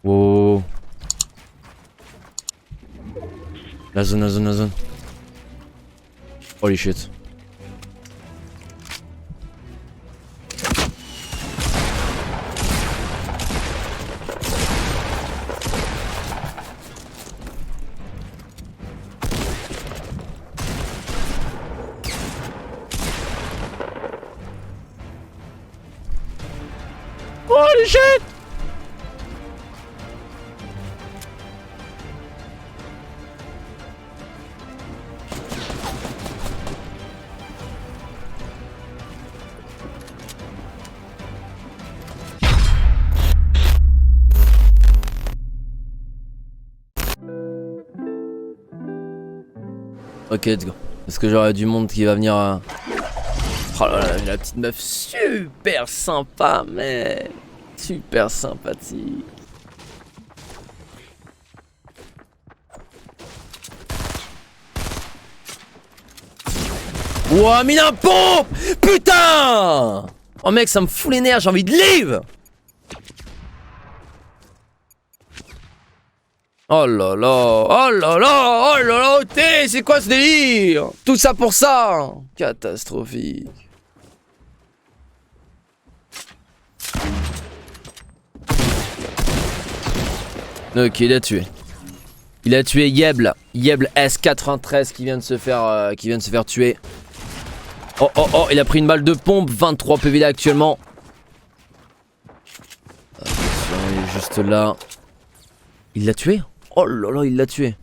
Wow. La zone. Holy shit. Holy shit! Ok, let's go. Est-ce que j'aurai du monde qui va venir Oh là là, la petite meuf super sympa, mais super sympathique. Ouah, mine un pompe! Putain! Oh mec, ça me fout les nerfs, j'ai envie de leave! Oh là là, oh là là, oh là là, OT, c'est quoi ce délire? Tout ça pour ça? Catastrophique. Ok, il a tué. Il a tué Yeble. Yeble S93 qui vient de se faire tuer. Oh oh oh, il a pris une balle de pompe, 23 PV là actuellement. Attention, il est juste là. Il l'a tué? Oh là là, il l'a tué.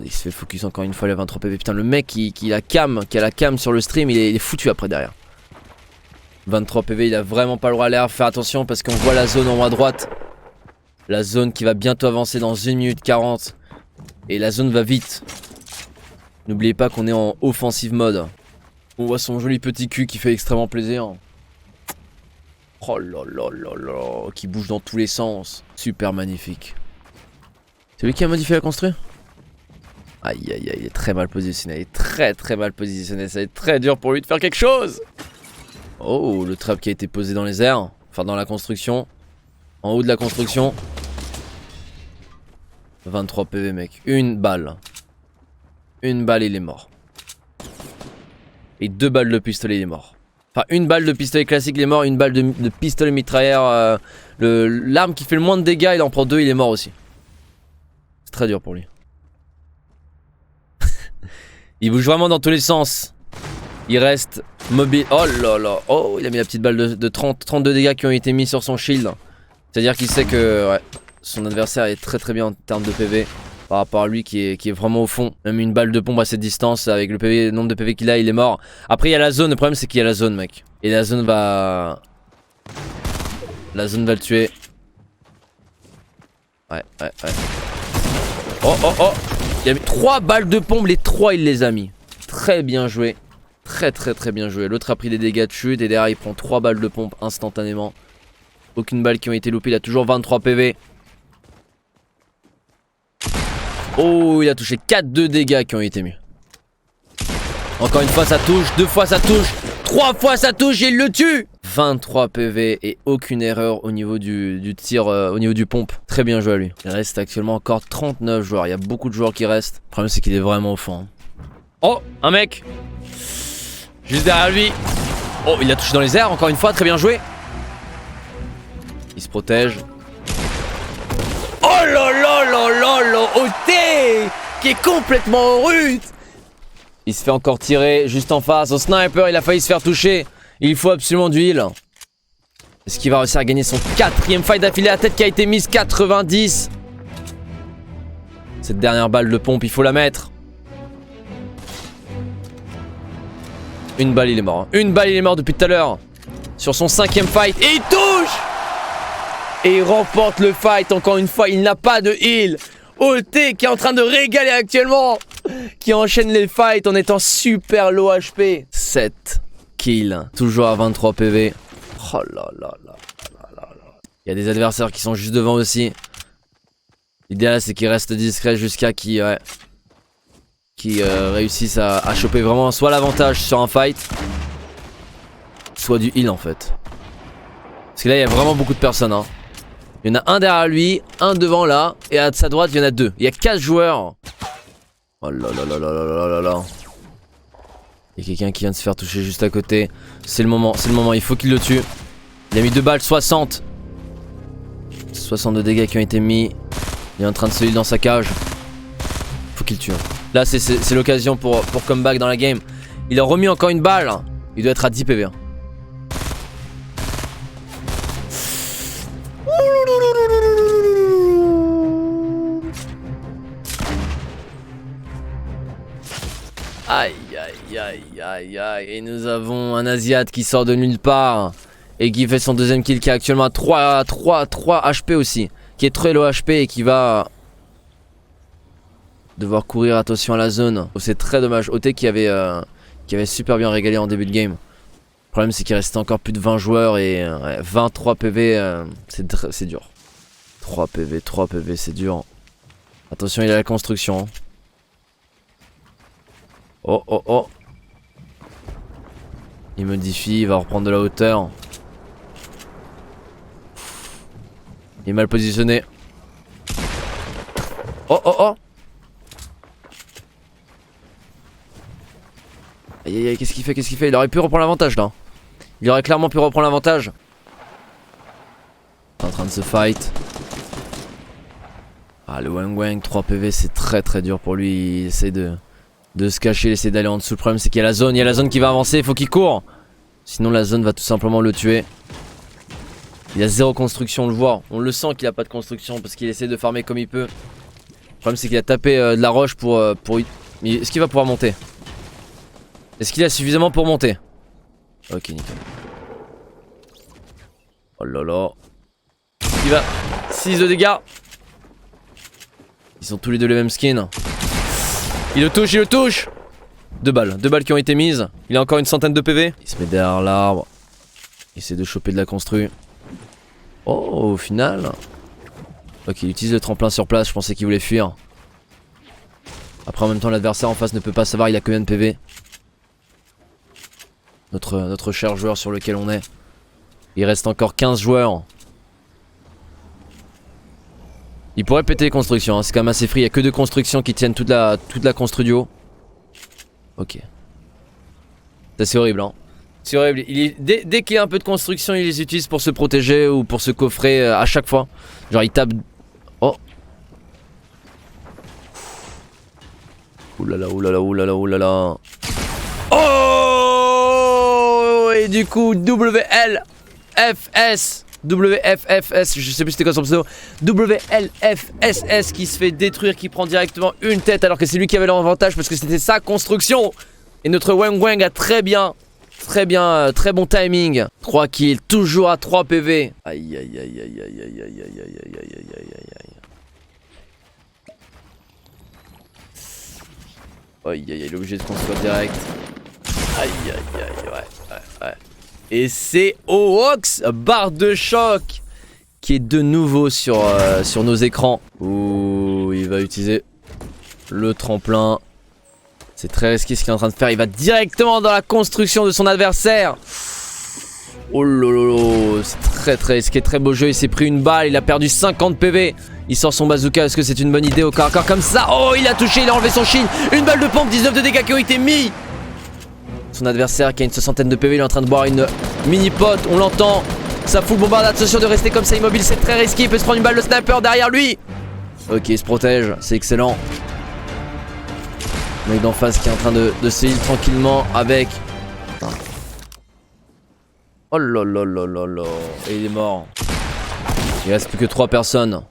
Il se fait focus encore une fois, le 23 PV. Putain, le mec qui a la cam sur le stream, il est foutu après derrière. 23 PV, il a vraiment pas le droit à l'air. Faire attention parce qu'on voit la zone en haut à droite. La zone qui va bientôt avancer dans 1 minute 40. Et la zone va vite. N'oubliez pas qu'on est en offensive mode. On voit son joli petit cul qui fait extrêmement plaisir. Oh là là là là, qui bouge dans tous les sens. Super magnifique. C'est lui qui a modifié la construire? Aïe aïe aïe, il est très mal positionné. Il est très mal positionné. Ça va être très dur pour lui de faire quelque chose. Oh, le trap qui a été posé dans les airs. Enfin, dans la construction. En haut de la construction. 23 PV, mec. Une balle. Une balle, il est mort. Et 2 balles de pistolet, il est mort. Enfin, une balle de pistolet classique, il est mort. Une balle de pistolet mitrailleur. L'arme qui fait le moins de dégâts, il en prend 2, il est mort aussi. C'est très dur pour lui. Il bouge vraiment dans tous les sens. Il reste mobile. Oh là là. Oh, il a mis la petite balle de 32 dégâts qui ont été mis sur son shield. C'est-à-dire qu'il sait que ouais, son adversaire est très bien en termes de PV. Par rapport à lui qui est vraiment au fond. Même une balle de pompe à cette distance, avec le nombre de PV qu'il a, il est mort. Après il y a la zone, le problème c'est qu'il y a la zone, mec. Et la zone va... le tuer. Ouais. Oh oh oh. Il a mis 3 balles de pompe, les 3 il les a mis. Très bien joué. Très bien joué. L'autre a pris des dégâts de chute et derrière il prend 3 balles de pompe instantanément. Aucune balle qui ont été loupées, il a toujours 23 PV. Oh, il a touché 4 dégâts qui ont été mis. Encore une fois ça touche, 2 fois ça touche, 3 fois ça touche et il le tue. 23 PV et aucune erreur au niveau du tir, au niveau du pompe. Très bien joué à lui. Il reste actuellement encore 39 joueurs, il y a beaucoup de joueurs qui restent. Le problème c'est qu'il est vraiment au fond. Oh, un mec juste derrière lui. Oh, il a touché dans les airs, encore une fois, très bien joué. Il se protège. Oh là là là là là, OT qui est complètement en rute. Il se fait encore tirer juste en face. Au sniper, il a failli se faire toucher. Il faut absolument du heal. Est-ce qu'il va réussir à gagner son 4ème fight d'affilée? La tête qui a été mise 90. Cette dernière balle de pompe, il faut la mettre. Une balle, il est mort. Hein. Une balle, il est mort depuis tout à l'heure. Sur son 5ème fight. Et il touche! Et il remporte le fight encore une fois, il n'a pas de heal. OT qui est en train de régaler actuellement. Qui enchaîne les fights en étant super low HP. 7 kills, toujours à 23 PV. Oh là là là là là là. Il y a des adversaires qui sont juste devant aussi. L'idéal c'est qu'ils restent discrets jusqu'à qu'ils réussissent à choper vraiment soit l'avantage sur un fight, soit du heal en fait. Parce que là il y a vraiment beaucoup de personnes hein. Il y en a un derrière lui, un devant là, et à sa droite il y en a 2. Il y a 4 joueurs. Oh là là là là là là là là. Il y a quelqu'un qui vient de se faire toucher juste à côté. C'est le moment, il faut qu'il le tue. Il a mis 2 balles, 60. 60 de dégâts qui ont été mis. Il est en train de se heal dans sa cage. Faut qu'il tue. Là c'est l'occasion pour comeback dans la game. Il a remis encore une balle. Il doit être à 10 PV. Aïe aïe aïe aïe aïe. Et nous avons un Asiate qui sort de nulle part et qui fait son deuxième kill, qui est actuellement à 3 HP aussi, qui est très low HP et qui va devoir courir, attention à la zone. Oh, c'est très dommage. OT qui avait super bien régalé en début de game. Le problème c'est qu'il restait encore plus de 20 joueurs et 23 PV, c'est dur. 3 PV c'est dur. Attention, il a la construction. Hein. Oh oh oh. Il modifie, il va reprendre de la hauteur. Il est mal positionné. Oh oh oh. Aïe aïe aïe, qu'est-ce qu'il fait? Il aurait pu reprendre l'avantage là. Il aurait clairement pu reprendre l'avantage. En train de se fight. Ah, le Wang Wang 3 PV, c'est très dur pour lui. Il essaie de se cacher, il essaie d'aller en dessous. Le problème c'est qu'il y a la zone, qui va avancer, il faut qu'il court. Sinon la zone va tout simplement le tuer. Il a 0 construction, on le voit. On le sent qu'il a pas de construction parce qu'il essaie de farmer comme il peut. Le problème c'est qu'il a tapé de la roche pour... Est-ce qu'il va pouvoir monter? Est-ce qu'il a suffisamment pour monter? Ok, nickel. Oh là là. Il va... 6 de dégâts. Ils sont tous les deux les mêmes skins. Il le touche. 2 balles qui ont été mises. Il a encore une centaine de PV. Il se met derrière l'arbre. Il essaie de choper de la constru. Oh, au final. Ok, il utilise le tremplin sur place. Je pensais qu'il voulait fuir. Après, en même temps, l'adversaire en face ne peut pas savoir il a combien de PV. Notre cher joueur sur lequel on est. Il reste encore 15 joueurs. Il pourrait péter les constructions, hein. C'est quand même assez free. Il n'y a que 2 constructions qui tiennent toute la constru du haut. Ok. C'est horrible, hein. C'est horrible. Dès qu'il y a un peu de construction, il les utilise pour se protéger ou pour se coffrer à chaque fois. Genre il tape... Oh. Oulala, oulala, oulala, oulala. Oh. Et du coup, WLFS, je sais plus c'était quoi son pseudo, WLFSS qui se fait détruire, qui prend directement une tête alors que c'est lui qui avait l'avantage parce que c'était sa construction. Et notre Wang Wang a très bon timing. 3 kills, toujours à 3 PV. Aïe aïe aïe aïe aïe aïe aïe aïe aïe aïe aïe aïe aïe. Aïe aïe aïe, il est obligé de construire direct. Aïe aïe aïe, ouais. Et c'est Owox, barre de choc, qui est de nouveau sur nos écrans. Ouh, il va utiliser le tremplin. C'est très risqué ce qu'il est en train de faire. Il va directement dans la construction de son adversaire. Oh lolo, c'est très risqué, très beau jeu. Il s'est pris une balle, il a perdu 50 PV. Il sort son bazooka, est-ce que c'est une bonne idée au corps à corps comme ça? Oh, il a touché, il a enlevé son shield. Une balle de pompe, 19 de dégâts qui ont été mis. Son adversaire qui a une soixantaine de PV, il est en train de boire une mini pote, on l'entend. Ça fout le bombardage, attention de rester comme ça immobile, c'est très risqué. Il peut se prendre une balle de sniper derrière lui. Ok, il se protège, c'est excellent. Le mec d'en face qui est en train de se heal tranquillement avec... Oh là là là là là. Et il est mort. Il reste plus que 3 personnes.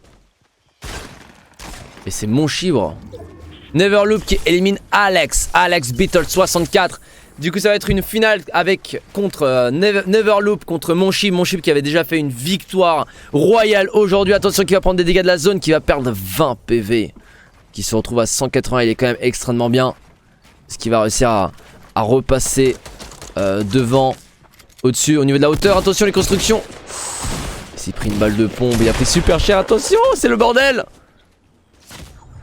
Et c'est mon chibre. Neverloop qui élimine Alex Beetle 64. Du coup ça va être une finale avec contre Neverloop contre Monchib qui avait déjà fait une victoire royale aujourd'hui. Attention, qui va prendre des dégâts de la zone, qui va perdre 20 PV, qui se retrouve à 180. Il est quand même extrêmement bien. Est-ce qu'il va réussir à repasser devant, au-dessus, au niveau de la hauteur? Attention les constructions. Il s'est pris une balle de pompe, il a pris super cher. Attention, c'est le bordel.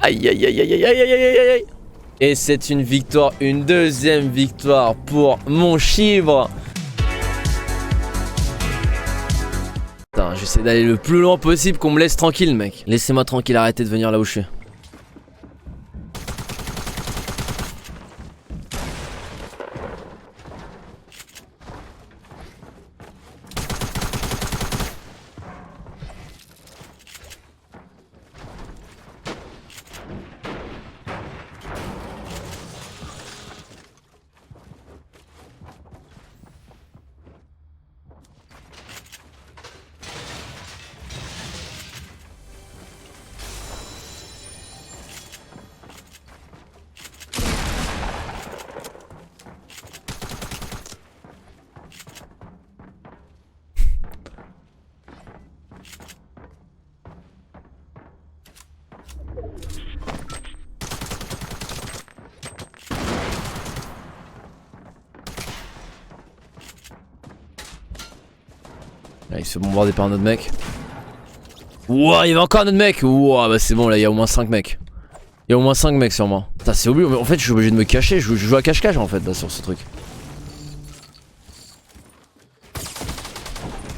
Aïe aïe aïe aïe aïe aïe aïe aïe aïe. Et c'est une victoire, une deuxième victoire pour Monchib. j'essaie d'aller le plus loin possible, qu'on me laisse tranquille, mec. Laissez-moi tranquille, arrêtez de venir là où je suis. Là, il se fait bombarder par un autre mec. Ouah, il y avait encore un autre mec. Ouah, bah c'est bon, là, il y a au moins 5 mecs. Il y a au moins 5 mecs sur moi. Putain, c'est oublié. En fait, je suis obligé de me cacher. Je joue à cache-cache en fait, là, sur ce truc.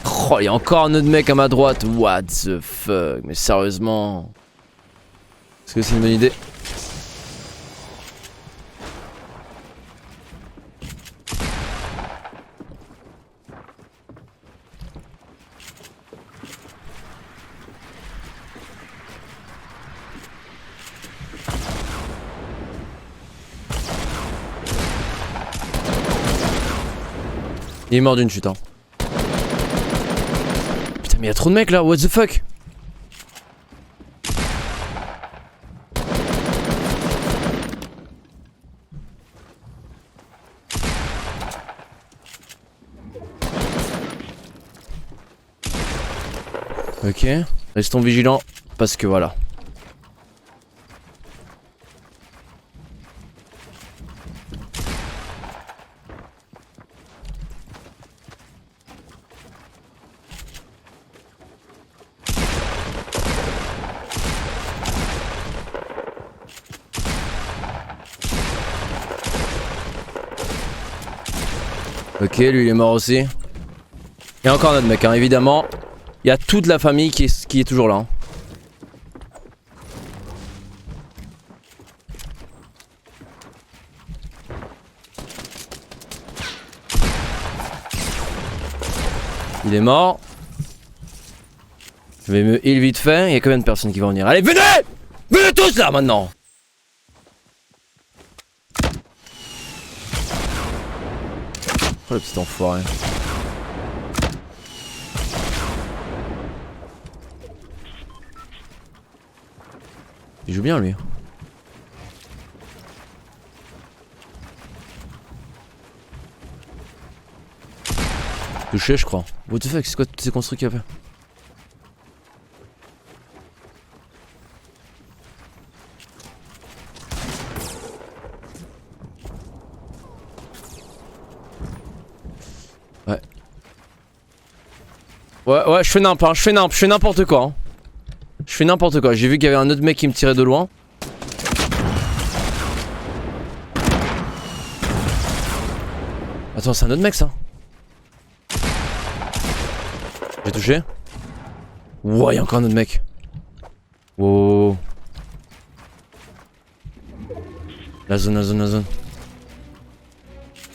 Oh, il y a encore un autre mec à ma droite. What the fuck? Mais sérieusement. Est-ce que c'est une bonne idée? Il est mort d'une chute, hein. Putain, mais y'a trop de mecs là, what the fuck? Ok, restons vigilants, parce que voilà. Ok, lui il est mort aussi. Il y a encore un autre mec, hein, évidemment. Il y a toute la famille qui est toujours là. Hein. Il est mort. Je vais me heal vite fait. Il y a combien de personnes qui vont venir? Allez, venez! Venez tous là maintenant! Oh le petit enfoiré. Il joue bien lui. Touché je crois. What the fuck, c'est quoi toutes ces construits qu'il y a fait? Ouais. Ouais, je fais n'importe hein, je fais n'importe quoi. Hein. Je fais n'importe quoi. J'ai vu qu'il y avait un autre mec qui me tirait de loin. Attends, c'est un autre mec ça. J'ai touché. Wow, il y a encore un autre mec. Wow. La zone.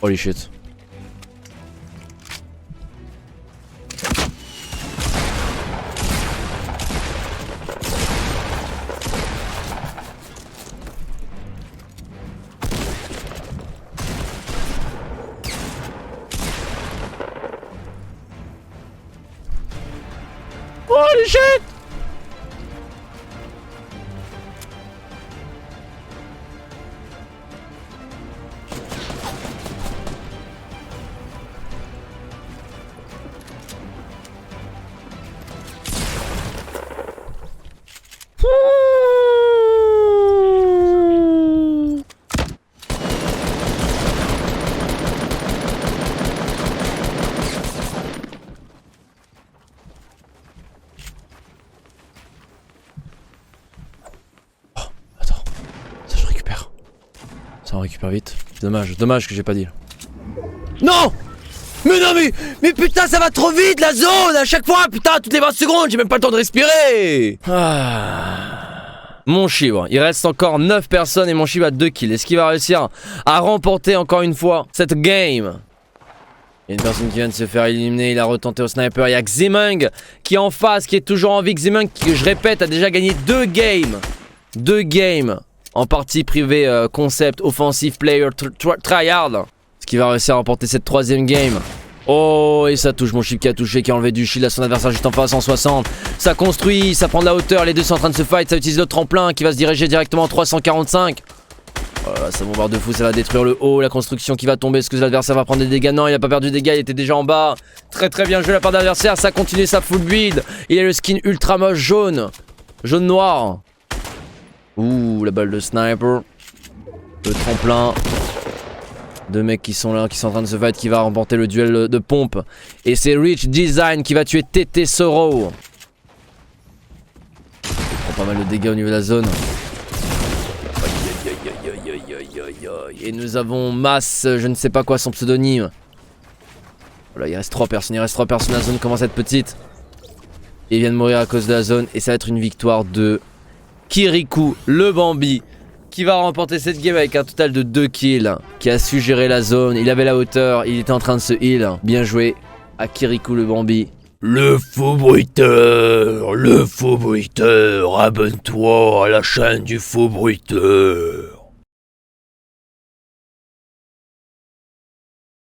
Holy shit. Holy shit! Ça on récupère vite. Dommage que j'ai pas dit. Non! Mais non mais putain ça va trop vite la zone à chaque fois, putain toutes les 20 secondes, j'ai même pas le temps de respirer. Mon chibre, il reste encore 9 personnes et mon chibre a 2 kills. Est-ce qu'il va réussir à remporter encore une fois cette game? Il y a une personne qui vient de se faire éliminer, il a retenté au sniper. Il y a Ximeng qui est en face, qui est toujours en vie. Ximeng qui, je répète, a déjà gagné 2 games. 2 games en partie privée concept offensive player tryhard. Est-ce qu'il va réussir à remporter cette 3ème game? Oh, et ça touche mon chip qui a touché, qui a enlevé du shield à son adversaire juste en face en 60. Ça construit, ça prend de la hauteur, les deux sont en train de se fight. Ça utilise le tremplin qui va se diriger directement en 345. Oh là là, ça bombarde de fou, ça va détruire le haut, la construction qui va tomber. Est-ce que l'adversaire va prendre des dégâts? Non, il a pas perdu des dégâts, il était déjà en bas. Très très bien joué de la part de l'adversaire, ça continue sa full build. Il a le skin ultra moche jaune. Jaune-noir. Ouh, la balle de sniper. Le tremplin. 2 mecs qui sont là, qui sont en train de se fight, qui va remporter le duel de pompe. Et c'est Rich Design qui va tuer TT Sorrow. Il prend pas mal de dégâts au niveau de la zone. Et nous avons Mass, je ne sais pas quoi son pseudonyme. Voilà, il reste 3 personnes, la zone commence à être petite. Et il vient de mourir à cause de la zone. Et ça va être une victoire de Kirikou, le Bambi, qui va remporter cette game avec un total de 2 kills. Qui a su gérer la zone, il avait la hauteur, il était en train de se heal. Bien joué à Kirikou, le Bambi. Le faux bruiteur, abonne-toi à la chaîne du faux bruiteur.